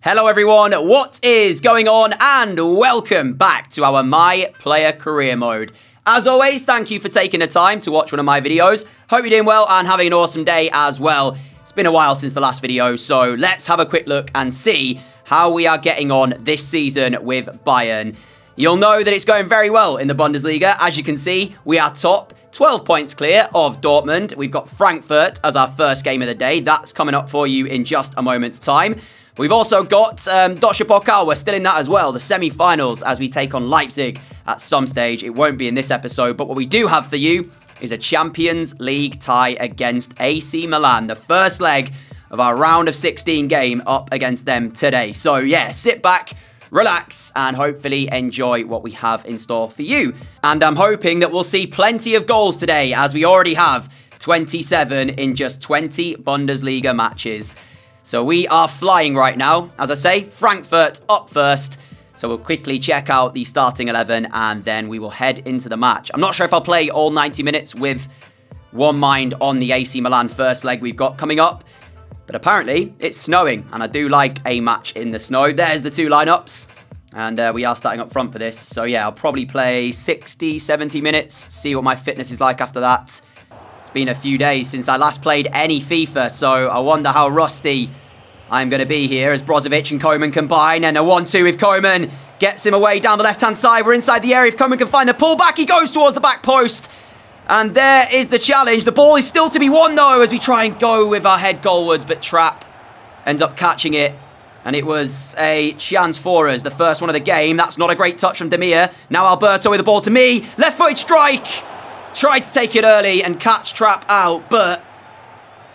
Hello everyone, what is going on? And welcome back to our My Player Career Mode. As always, thank you for taking the time to watch one of my videos. Hope you're doing well and having an awesome day as well. It's been a while since the last video, so let's have a quick look and see how we are getting on this season with Bayern. You'll know that it's going very well in the Bundesliga. As you can see, we are top, 12 points clear of Dortmund. We've got Frankfurt as our first game of the day. That's coming up for you in just a moment's time. We've also got Deutsche Pokal. We're still in that as well, the semi-finals, as we take on Leipzig at some stage. It won't be in this episode, but what we do have for you is a Champions League tie against AC Milan, the first leg of our round of 16 game up against them today. So yeah, sit back, relax, and hopefully enjoy what we have in store for you. And I'm hoping that we'll see plenty of goals today, as we already have 27 in just 20 Bundesliga matches. So we are flying right now. As I say, Frankfurt up first. So we'll quickly check out the starting 11 and then we will head into the match. I'm not sure if I'll play all 90 minutes with one mind on the AC Milan first leg we've got coming up. But apparently it's snowing and I do like a match in the snow. There's the two lineups. And we are starting up front for this. So yeah, I'll probably play 60, 70 minutes. See what my fitness is like after that. Been a few days since I last played any FIFA, so I wonder how rusty I'm going to be here as Brozovic and Koeman combine, and a 1-2 with Koeman gets him away down the left-hand side. We're inside the area. If Koeman can find the pullback, he goes towards the back post, and there is the challenge. The ball is still to be won, though, as we try and go with our head goalwards, but Trapp ends up catching it, and it was a chance for us, the first one of the game. That's not a great touch from Demir. Now Alberto with the ball to me. Left-footed strike. Tried to take it early and catch Trapp out, but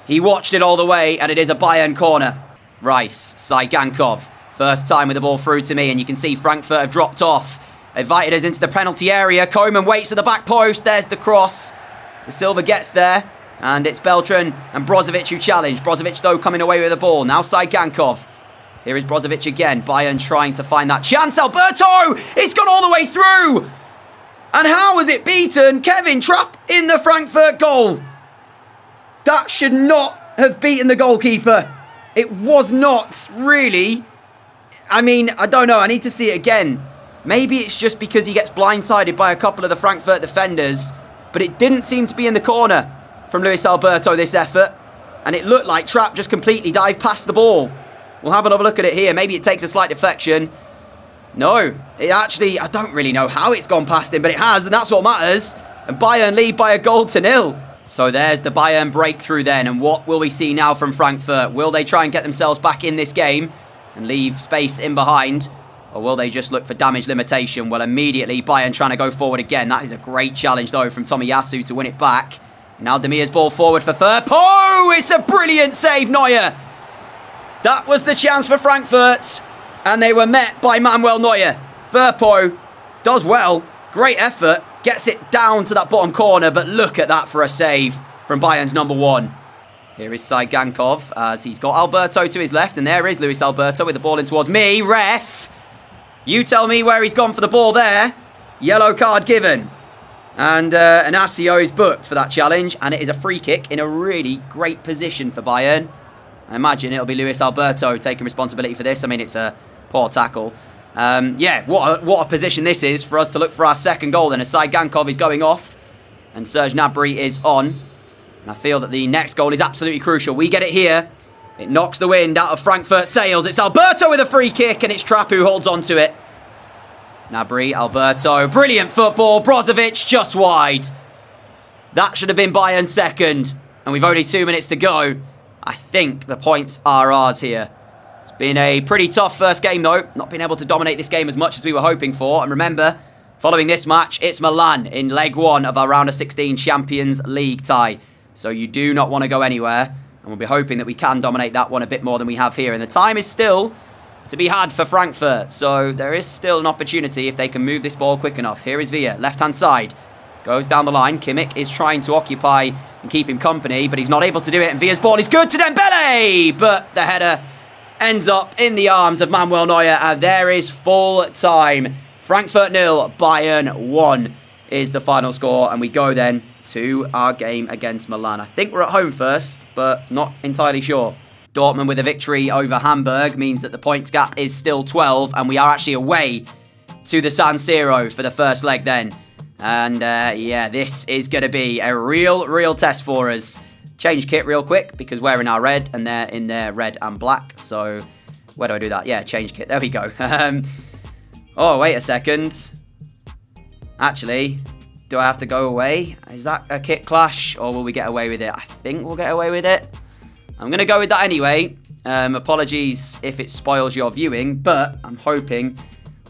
he watched it all the way, and it is a Bayern corner. Rice, Saigankov, first time with the ball through to me, and you can see Frankfurt have dropped off. Invited us into the penalty area. Koeman waits at the back post. There's the cross. The Silva gets there, and it's Beltran and Brozovic who challenge. Brozovic, though, coming away with the ball. Now Saigankov. Here is Brozovic again. Bayern trying to find that chance. Alberto! It's gone all the way through! And how was it beaten? Kevin Trapp in the Frankfurt goal. That should not have beaten the goalkeeper. It was not, really. I mean, I don't know. I need to see it again. Maybe it's just because he gets blindsided by a couple of the Frankfurt defenders. But it didn't seem to be in the corner from Luis Alberto, this effort. And it looked like Trapp just completely dived past the ball. We'll have another look at it here. Maybe it takes a slight deflection. No, it actually, I don't really know how it's gone past him, but it has, and that's what matters. And Bayern lead by 1-0. So there's the Bayern breakthrough then, and what will we see now from Frankfurt? Will they try and get themselves back in this game and leave space in behind? Or will they just look for damage limitation? Well, immediately Bayern trying to go forward again. That is a great challenge, though, from Tomiyasu to win it back. Now Demir's ball forward for third. Oh, it's a brilliant save, Neuer. That was the chance for Frankfurt. And they were met by Manuel Neuer. Firpo does well. Great effort. Gets it down to that bottom corner. But look at that for a save from Bayern's number one. Here is Saigankov as he's got Alberto to his left. And there is Luis Alberto with the ball in towards me. Ref, you tell me where he's gone for the ball there. Yellow card given. And Inacio is booked for that challenge. And it is a free kick in a really great position for Bayern. I imagine it'll be Luis Alberto taking responsibility for this. I mean, it's a poor tackle. Yeah, what a position this is for us to look for our second goal then, as Saigankov is going off and Serge Gnabry is on. And I feel that the next goal is absolutely crucial. We get it here. It knocks the wind out of Frankfurt's sails. It's Alberto with a free kick, and it's Trapp who holds on to it. Gnabry, Alberto, brilliant football. Brozovic just wide. That should have been Bayern's second, and we've only 2 minutes to go. I think the points are ours here. Been a pretty tough first game, though. Not been able to dominate this game as much as we were hoping for. And remember, following this match, it's Milan in leg 1 of our round of 16 Champions League tie. So you do not want to go anywhere. And we'll be hoping that we can dominate that one a bit more than we have here. And the time is still to be had for Frankfurt. So there is still an opportunity if they can move this ball quick enough. Here is Villa, left-hand side. Goes down the line. Kimmich is trying to occupy and keep him company, but he's not able to do it. And Villa's ball is good to Dembele! But the header ends up in the arms of Manuel Neuer, and there is full time. Frankfurt 0, Bayern 1 is the final score, and we go then to our game against Milan. I think we're at home first, but not entirely sure. Dortmund with a victory over Hamburg means that the points gap is still 12, and we are actually away to the San Siro for the first leg then. And yeah, this is going to be a real test for us. Change kit real quick because we're in our red and they're in their red and black. So where do I do that? Yeah, change kit. There we go. Oh, wait a second. Actually, do I have to go away? Is that a kit clash or will we get away with it? I think we'll get away with it. I'm going to go with that anyway. Apologies if it spoils your viewing, but I'm hoping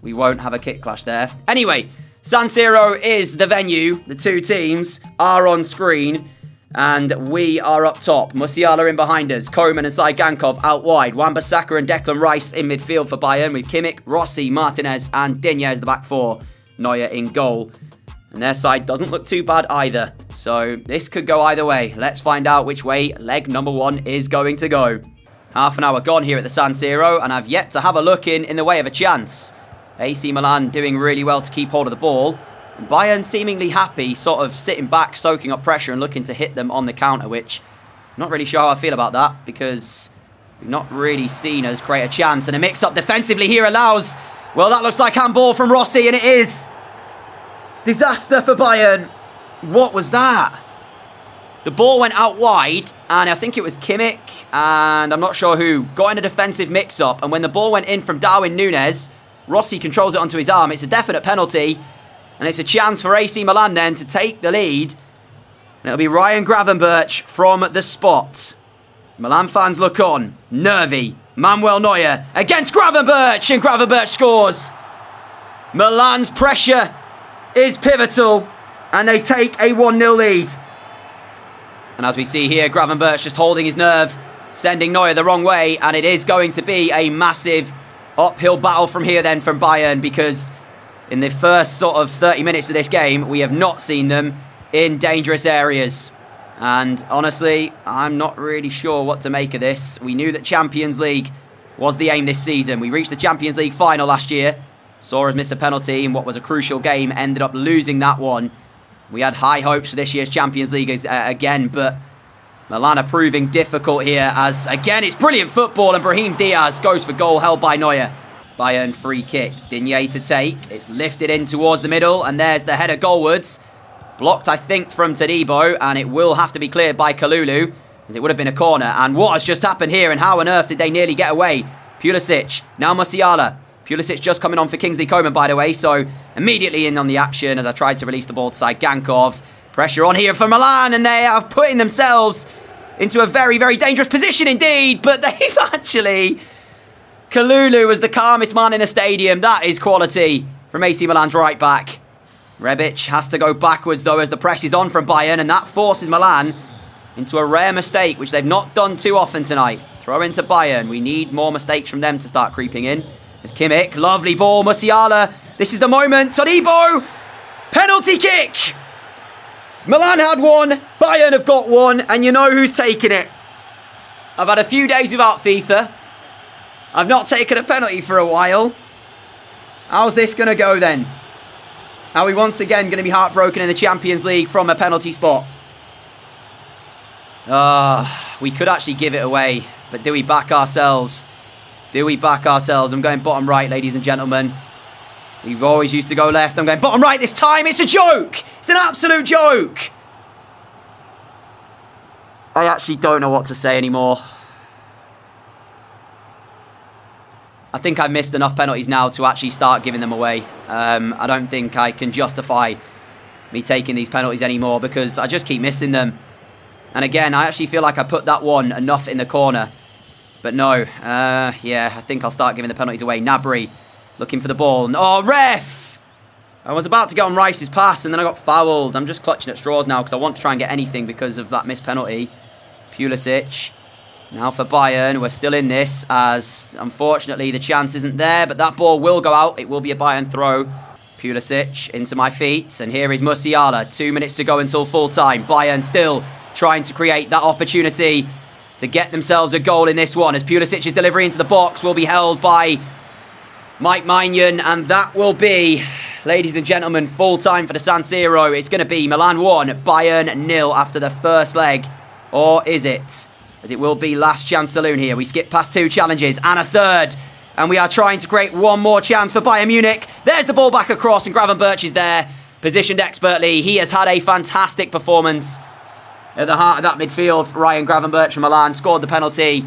we won't have a kit clash there. Anyway, San Siro is the venue. The two teams are on screen. And we are up top. Musiala in behind us. Koeman and Saigankov out wide. Wan-Bissaka and Declan Rice in midfield for Bayern with Kimmich, Rossi, Martinez and Digne as the back four. Neuer in goal. And their side doesn't look too bad either. So this could go either way. Let's find out which way leg number 1 is going to go. Half an hour gone here at the San Siro and I've yet to have a look in the way of a chance. AC Milan doing really well to keep hold of the ball. Bayern seemingly happy, sort of sitting back, soaking up pressure and looking to hit them on the counter, which I'm not really sure how I feel about that because we've not really seen us create a chance. And a mix-up defensively here allows, well, that looks like handball from Rossi, and it is. Disaster for Bayern. What was that? The ball went out wide, and I think it was Kimmich, and I'm not sure who, got in a defensive mix-up, and when the ball went in from Darwin Núñez, Rossi controls it onto his arm. It's a definite penalty. And it's a chance for AC Milan then to take the lead. And it'll be Ryan Gravenberch from the spot. Milan fans look on. Nervy. Manuel Neuer against Gravenberch. And Gravenberch scores. Milan's pressure is pivotal. And they take a 1-0 lead. And as we see here, Gravenberch just holding his nerve. Sending Neuer the wrong way. And it is going to be a massive uphill battle from here then from Bayern. Because in the first sort of 30 minutes of this game, we have not seen them in dangerous areas. And honestly, I'm not really sure what to make of this. We knew that Champions League was the aim this season. We reached the Champions League final last year. Saw us miss a penalty in what was a crucial game. Ended up losing that one. We had high hopes for this year's Champions League again, but Milan are proving difficult here as, again, it's brilliant football and Brahim Diaz goes for goal held by Neuer. Bayern free kick. Digne to take. It's lifted in towards the middle. And there's the header goalwards. Blocked, I think, from Todibo. And it will have to be cleared by Kalulu, as it would have been a corner. And what has just happened here? And how on earth did they nearly get away? Pulisic. Now Musiala. Pulisic just coming on for Kingsley Coman, by the way. So immediately in on the action as I tried to release the ball to Saigankov. Pressure on here for Milan. And they are putting themselves into a very dangerous position indeed. But they've actually... Kalulu was the calmest man in the stadium. That is quality from AC Milan's right back. Rebic has to go backwards, though, as the press is on from Bayern, and that forces Milan into a rare mistake, which they've not done too often tonight. Throw into Bayern. We need more mistakes from them to start creeping in. There's Kimmich. Lovely ball. Musiala. This is the moment. Todibo. Penalty kick. Milan had one. Bayern have got one. And you know who's taking it. I've had a few days without FIFA. I've not taken a penalty for a while. How's this going to go then? Are we once again going to be heartbroken in the Champions League from a penalty spot? We could actually give it away. But do we back ourselves? Do we back ourselves? I'm going bottom right, ladies and gentlemen. We've always used to go left. I'm going bottom right this time. It's a joke. It's an absolute joke. I actually don't know what to say anymore. I think I've missed enough penalties now to actually start giving them away. I don't think I can justify me taking these penalties anymore because I just keep missing them. And again, I actually feel like I put that one enough in the corner. But no, yeah, I think I'll start giving the penalties away. Gnabry looking for the ball. Oh, ref! I was about to get on Rice's pass and then I got fouled. I'm just clutching at straws now because I want to try and get anything because of that missed penalty. Pulisic. Now for Bayern, we're still in this as, unfortunately, the chance isn't there, but that ball will go out. It will be a Bayern throw. Pulisic into my feet, and here is Musiala. 2 minutes to go until full time. Bayern still trying to create that opportunity to get themselves a goal in this one, as Pulisic's delivery into the box will be held by Mike Maignan, and that will be, ladies and gentlemen, full time for the San Siro. It's going to be Milan 1, Bayern 0 after the first leg, or is it? as it will be last chance saloon here. We skip past 2 challenges and a third. And we are trying to create one more chance for Bayern Munich. There's the ball back across, and Gravenberch is there, positioned expertly. He has had a fantastic performance at the heart of that midfield. Ryan Gravenberch from Milan scored the penalty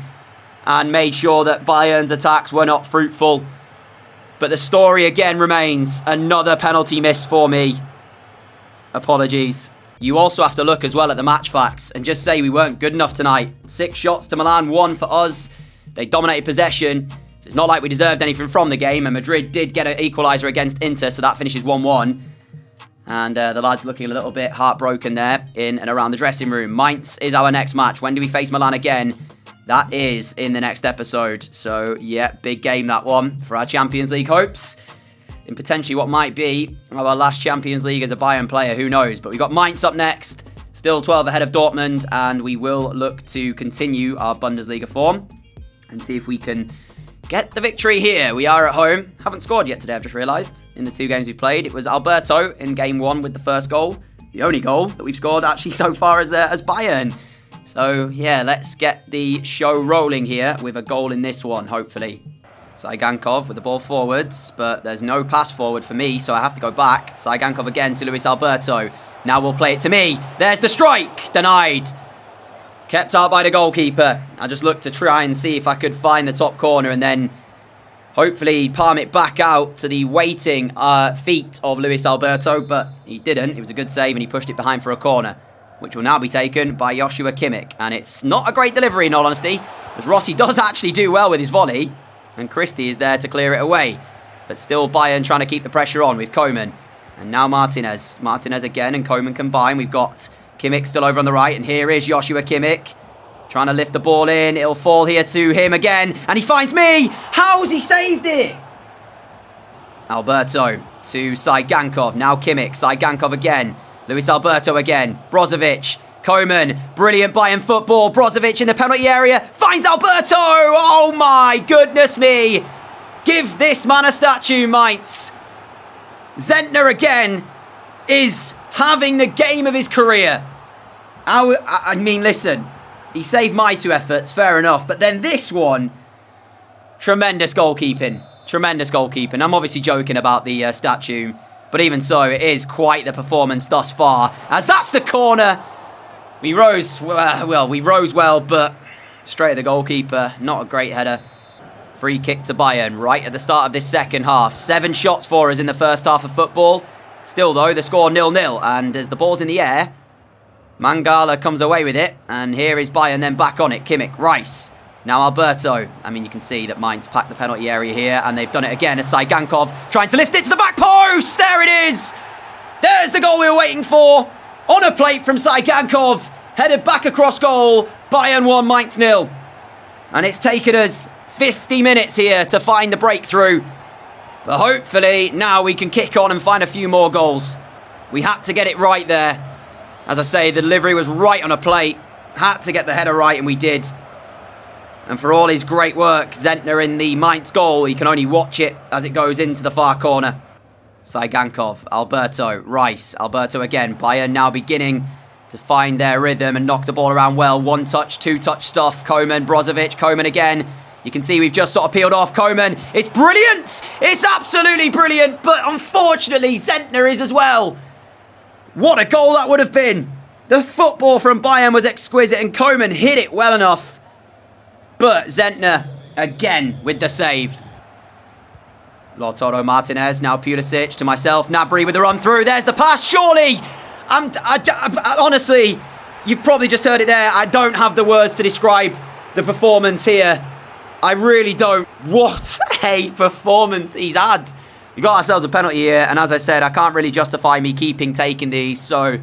and made sure that Bayern's attacks were not fruitful. But the story again remains another penalty miss for me. Apologies. You also have to look as well at the match facts and just say we weren't good enough tonight. 6 shots to Milan, 1 for us. They dominated possession. So it's not like we deserved anything from the game. And Madrid did get an equaliser against Inter, so that finishes 1-1. And the lads looking a little bit heartbroken there in and around the dressing room. Mainz is our next match. When do we face Milan again? That is in the next episode. So, yeah, big game that one for our Champions League hopes. In potentially what might be our last Champions League as a Bayern player. Who knows? But we've got Mainz up next. Still 12 ahead of Dortmund. And we will look to continue our Bundesliga form and see if we can get the victory here. We are at home. Haven't scored yet today, I've just realised. In the 2 games we've played, it was Alberto in game 1 with the first goal. The only goal that we've scored actually so far as Bayern. So, yeah, let's get the show rolling here with a goal in this one, hopefully. Saigankov with the ball forwards, but there's no pass forward for me, so I have to go back. Saigankov again to Luis Alberto. Now we'll play it to me. There's the strike. Denied. Kept out by the goalkeeper. I just looked to try and see if I could find the top corner and then hopefully palm it back out to the waiting feet of Luis Alberto, but he didn't. It was a good save and he pushed it behind for a corner, which will now be taken by Joshua Kimmich. And it's not a great delivery, in all honesty, as Rossi does actually do well with his volley, and Christie is there to clear it away. But still Bayern trying to keep the pressure on with Koeman. And now Martinez. Martinez again and Koeman combine. We've got Kimmich still over on the right, and here is Joshua Kimmich trying to lift the ball in. It'll fall here to him again, and he finds me. How's he saved it? Alberto to Saigankov. Now Kimmich. Saigankov again. Luis Alberto again. Brozovic. Koeman. Brilliant Bayern football. Brozovic in the penalty area. Finds Alberto. Oh my goodness me. Give this man a statue, Mainz. Zentner again is having the game of his career. I mean, listen, he saved my 2 efforts, fair enough. But then this one, tremendous goalkeeping. Tremendous goalkeeping. I'm obviously joking about the statue, but even so, it is quite the performance thus far. As that's the corner. We rose well, but straight at the goalkeeper. Not a great header. Free kick to Bayern right at the start of this second half. 7 shots for us in the first half of football. Still, though, the score 0-0. And as the ball's in the air, Mangala comes away with it. And here is Bayern then back on it. Kimmich, Rice. Now Alberto. I mean, you can see that Mainz packed the penalty area here. And they've done it again as Saigankov trying to lift it to the back post. There it is. There's the goal we were waiting for. On a plate from Saigankov. Headed back across goal. Bayern 1, Mainz 0. And it's taken us 50 minutes here to find the breakthrough. But hopefully now we can kick on and find a few more goals. We had to get it right there. As I say, the delivery was right on a plate. Had to get the header right, and we did. And for all his great work, Zentner in the Mainz goal, he can only watch it as it goes into the far corner. Saigankov, Alberto, Rice, Alberto again. Bayern now beginning to find their rhythm and knock the ball around well. 1-touch, 2-touch stuff. Koeman, Brozovic, Koeman again. You can see we've just sort of peeled off Koeman. It's brilliant! It's absolutely brilliant, but unfortunately Zentner is as well. What a goal that would have been. The football from Bayern was exquisite and Koeman hit it well enough. But Zentner again with the save. Lautaro Martinez, now Pulisic to myself. Gnabry with the run through. There's the pass, surely! Honestly, you've probably just heard it there. I don't have the words to describe the performance here. I really don't. What a performance he's had. We got ourselves a penalty here, and as I said, I can't really justify me taking these, so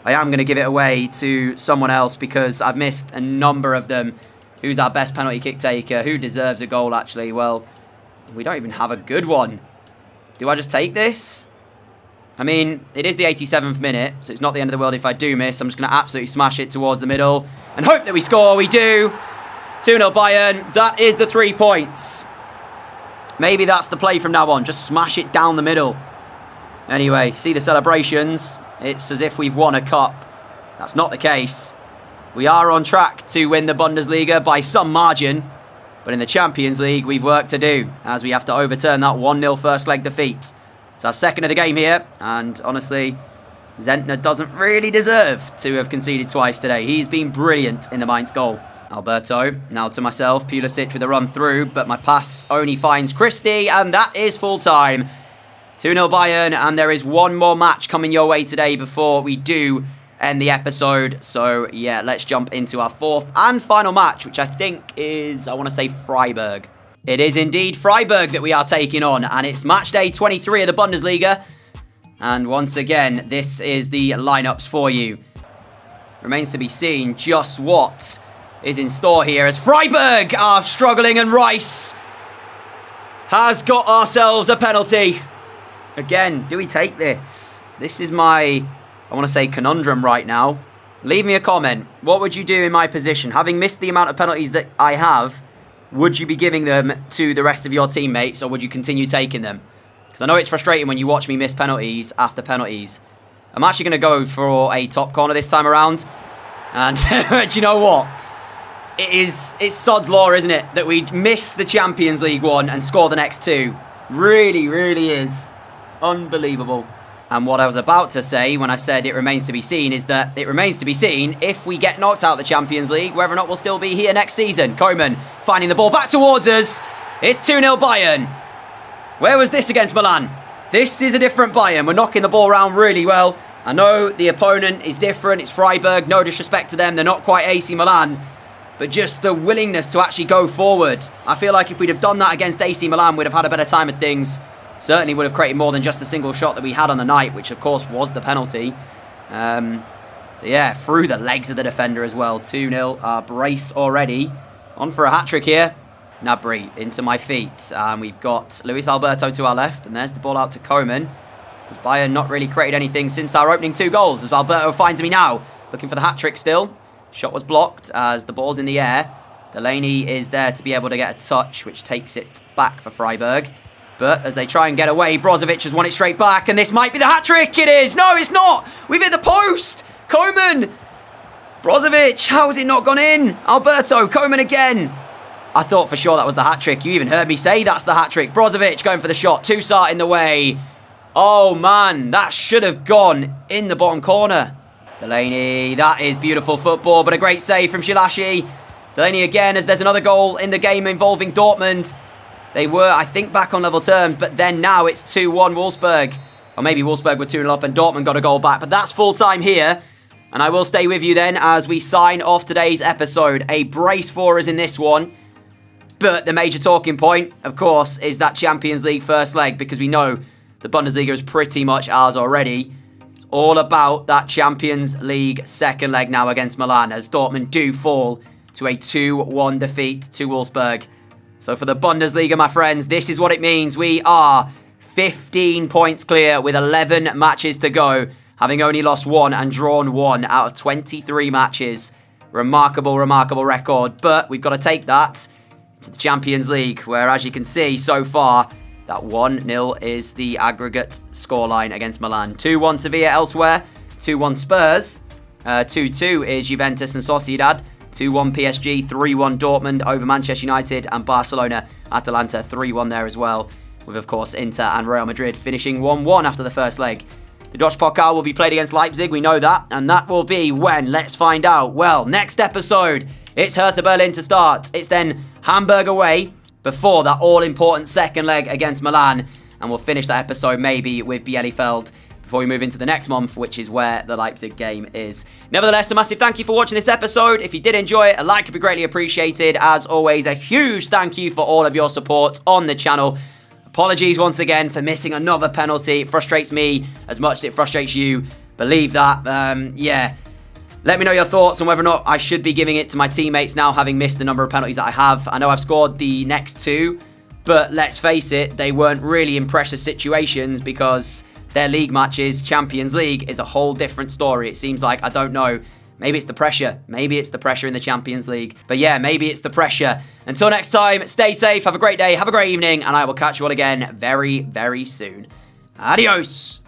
I am going to give it away to someone else because I've missed a number of them. Who's our best penalty kick taker? Who deserves a goal, actually? Well, we don't even have a good one. Do I just take this? I mean, it is the 87th minute, so it's not the end of the world if I do miss. I'm just going to absolutely smash it towards the middle and hope that we score. We do. 2-0 Bayern. That is the 3 points. Maybe that's the play from now on. Just smash it down the middle. Anyway, see the celebrations. It's as if we've won a cup. That's not the case. We are on track to win the Bundesliga by some margin. But in the Champions League, we've work to do, as we have to overturn that 1-0 first leg defeat. It's our second of the game here, and honestly, Zentner doesn't really deserve to have conceded twice today. He's been brilliant in the Mainz goal. Alberto, now to myself, Pulisic with a run through, but my pass only finds Christie, and that is full time. 2-0 Bayern, and there is one more match coming your way today before we do end the episode. So yeah, let's jump into our fourth and final match, which I think is, I want to say, Freiburg. It is indeed Freiburg that we are taking on, and it's match day 23 of the Bundesliga. And once again, this is the lineups for you. Remains to be seen just what is in store here as Freiburg are struggling, and Rice has got ourselves a penalty. Again, do we take this? This is my, I want to say, conundrum right now. Leave me a comment. What would you do in my position? Having missed the amount of penalties that I have, would you be giving them to the rest of your teammates, or would you continue taking them? Because I know it's frustrating when you watch me miss penalties after penalties. I'm actually going to go for a top corner this time around. And do you know what? It's sod's law, isn't it? That we miss the Champions League one and score the next two. Really, really is. Unbelievable. And what I was about to say when I said it remains to be seen is that it remains to be seen if we get knocked out of the Champions League, whether or not we'll still be here next season. Koeman finding the ball back towards us. It's 2-0 Bayern. Where was this against Milan? This is a different Bayern. We're knocking the ball around really well. I know the opponent is different. It's Freiburg. No disrespect to them. They're not quite AC Milan. But just the willingness to actually go forward. I feel like if we'd have done that against AC Milan, we'd have had a better time at things. Certainly would have created more than just a single shot that we had on the night, which of course was the penalty. So yeah, through the legs of the defender as well. 2-0, our brace already. On for a hat-trick here. Gnabry into my feet. And we've got Luis Alberto to our left. And there's the ball out to Koeman. As Bayern not really created anything since our opening 2 goals. As Alberto finds me now. Looking for the hat-trick still. Shot was blocked as the ball's in the air. Delaney is there to be able to get a touch, which takes it back for Freiburg. But as they try and get away, Brozovic has won it straight back. And this might be the hat-trick. It is. No, it's not. We've hit the post. Koeman. Brozovic. How has it not gone in? Alberto. Koeman again. I thought for sure that was the hat-trick. You even heard me say that's the hat-trick. Brozovic going for the shot. Toussaint in the way. Oh, man. That should have gone in the bottom corner. Delaney. That is beautiful football, but a great save from Shilashi. Delaney again, as there's another goal in the game involving Dortmund. They were, I think, back on level terms, but then now it's 2-1 Wolfsburg. Or maybe Wolfsburg were 2-0 up and Dortmund got a goal back, but that's full time here. And I will stay with you then as we sign off today's episode. A brace for us in this one. But the major talking point, of course, is that Champions League first leg, because we know the Bundesliga is pretty much ours already. It's all about that Champions League second leg now against Milan, as Dortmund do fall to a 2-1 defeat to Wolfsburg. So for the Bundesliga, my friends, this is what it means. We are 15 points clear with 11 matches to go, having only lost 1 and drawn 1 out of 23 matches. Remarkable, remarkable record. But we've got to take that to the Champions League, where, as you can see so far, that 1-0 is the aggregate scoreline against Milan. 2-1 Sevilla elsewhere, 2-1 Spurs, 2-2 is Juventus and Sociedad, 2-1 PSG, 3-1 Dortmund over Manchester United, and Barcelona, Atalanta 3-1 there as well, with of course Inter and Real Madrid finishing 1-1 after the first leg. The Deutsche Pokal will be played against Leipzig, we know that, and that will be when? Let's find out. Well, next episode, it's Hertha Berlin to start. It's then Hamburg away before that all-important second leg against Milan, and we'll finish that episode maybe with Bielefeld before we move into the next month, which is where the Leipzig game is. Nevertheless, a massive thank you for watching this episode. If you did enjoy it, a like would be greatly appreciated. As always, a huge thank you for all of your support on the channel. Apologies once again for missing another penalty. It frustrates me as much as it frustrates you. Believe that. Yeah. Let me know your thoughts on whether or not I should be giving it to my teammates now, having missed the number of penalties that I have. I know I've scored the next 2, but let's face it, they weren't really impressive situations because their league matches, Champions League, is a whole different story. It seems like, I don't know, maybe it's the pressure. Maybe it's the pressure in the Champions League. But yeah, maybe it's the pressure. Until next time, stay safe, have a great day, have a great evening, and I will catch you all again very, very soon. Adios!